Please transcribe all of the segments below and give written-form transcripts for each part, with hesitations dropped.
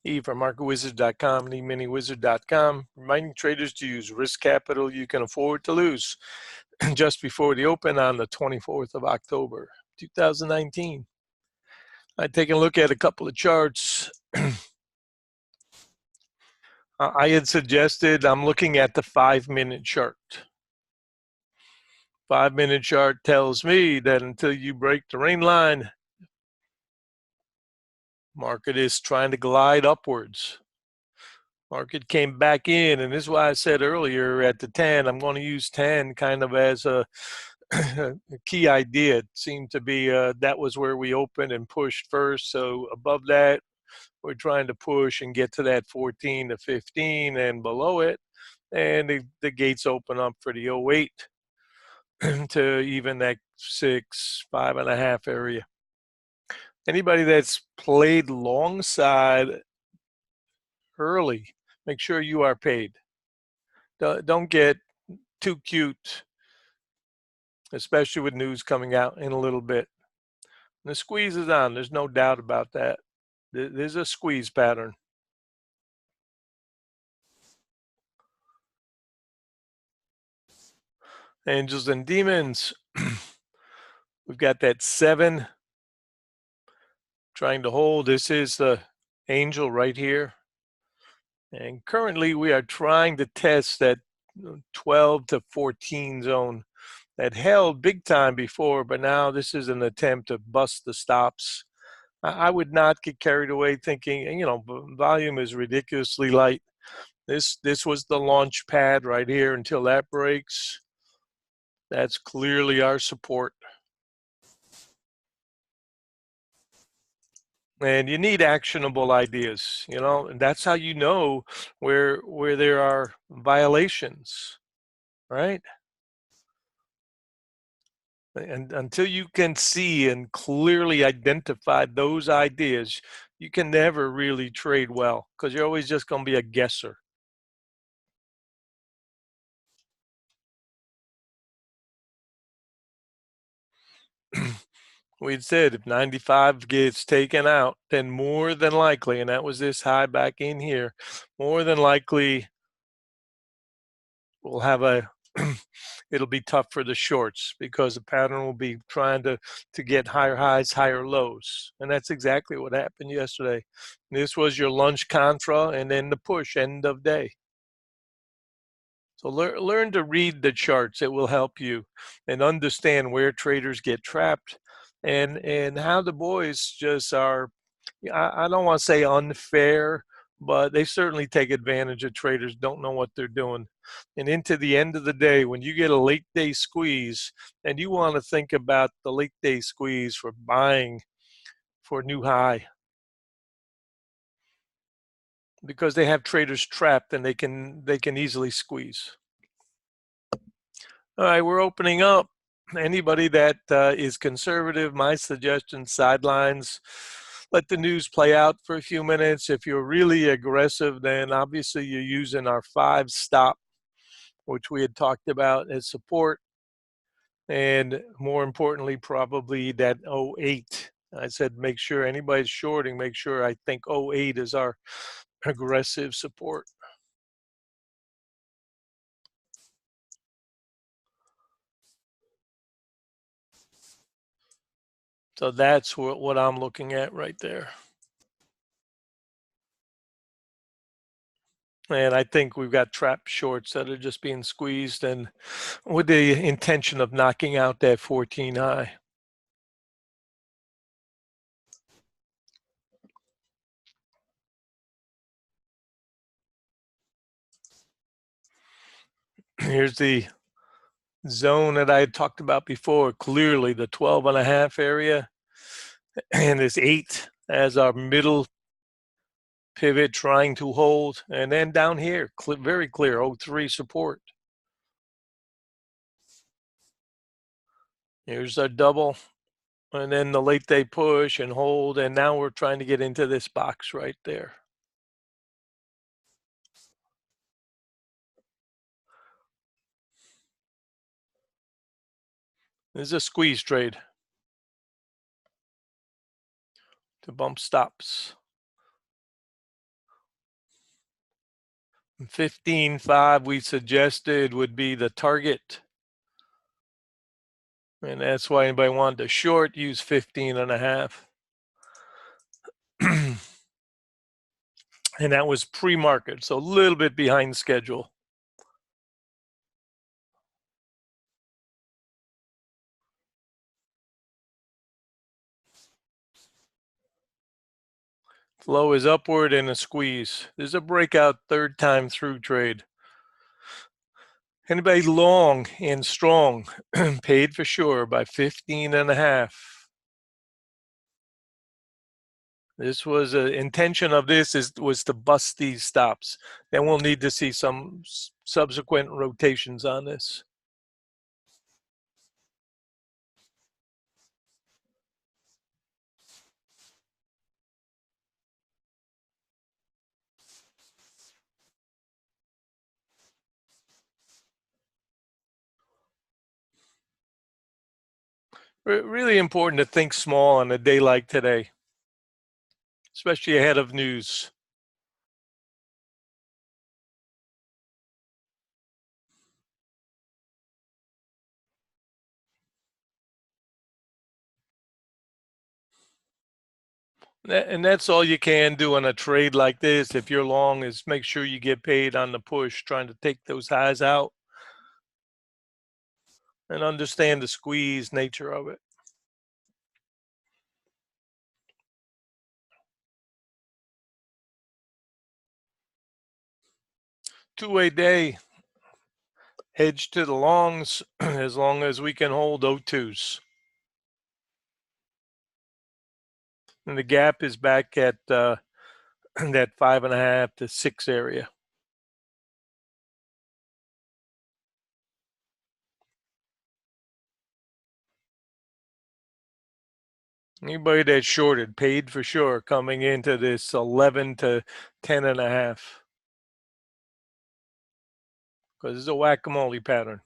E for MarketWizards.com and eMiniWizard.com, reminding traders to use risk capital you can afford to lose just before the open on the 24th of October, 2019. I've taken a look at a couple of charts. I had suggested I'm looking at the 5-minute chart. 5-minute chart tells me that until you break the rain line, market is trying to glide upwards. Market came back in, and this is why I said earlier at the 10, I'm going to use 10 kind of as a key idea. It seemed to be that was where we opened and pushed first. So above that, we're trying to push and get to that 14 to 15 and below it. And the gates open up for the 08 to even that 6, 5.5 area. Anybody that's played long side early, make sure you are paid. Don't get too cute, especially with news coming out in a little bit. The squeeze is on. There's no doubt about that. There's a squeeze pattern. Angels and demons. We've got that 7 trying to hold. This is the angel right here. And currently we are trying to test that 12 to 14 zone that held big time before, but now this is an attempt to bust the stops. I would not get carried away thinking, volume is ridiculously light. This was the launch pad right here until that breaks. That's clearly our support. And you need actionable ideas, and that's how you know where there are violations, right? And until you can see and clearly identify those ideas, you can never really trade well because you're always just going to be a guesser. We'd said if 95 gets taken out, then more than likely, and that was this high back in here, more than likely we'll have it'll be tough for the shorts because the pattern will be trying to get higher highs, higher lows. And that's exactly what happened yesterday. This was your lunch contra and then the push end of day. So learn to read the charts. It will help you and understand where traders get trapped and how the boys just are, I don't want to say unfair, but they certainly take advantage of traders don't know what they're doing. And into the end of the day, when you get a late day squeeze and you want to think about the late day squeeze for buying for a new high, because they have traders trapped and they can easily squeeze. All right, we're opening up. Anybody that is conservative, my suggestion, sidelines. Let the news play out for a few minutes. If you're really aggressive, then obviously you're using our 5 stop, which we had talked about as support. And more importantly, probably that 08. I said, make sure anybody's shorting, make sure I think 08 is our aggressive support. So that's what I'm looking at right there. And I think we've got trap shorts that are just being squeezed and with the intention of knocking out that 14 high. Here's the zone that I had talked about before, clearly the 12.5 area, and this 8 as our middle pivot trying to hold. And then down here, very clear, 03 support. Here's our double, and then the late day push and hold, and now we're trying to get into this box right there. This is a squeeze trade to bump stops. 15.5 we suggested would be the target. And that's why anybody wanted to short, use 15.5. And that was pre-market, so a little bit behind schedule. Flow is upward and a squeeze. There's a breakout third time through trade. Anybody long and strong, paid for sure by 15.5. This was an intention of this was to bust these stops. Then we'll need to see some subsequent rotations on this. Really important to think small on a day like today, especially ahead of news. And that's all you can do on a trade like this. If you're long, is make sure you get paid on the push, trying to take those highs out and understand the squeeze nature of it. Two-way day, hedge to the longs as long as we can hold O2s. And the gap is back at that 5.5 to 6 area. Anybody that shorted paid for sure coming into this 11 to 10.5. Because it's a whack-a-mole pattern.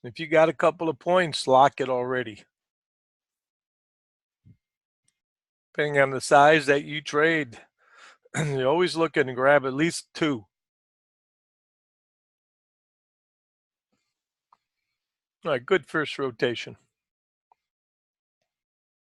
If you got a couple of points, lock it already. Depending on the size that you trade, you always looking to grab at least two. All right, good first rotation.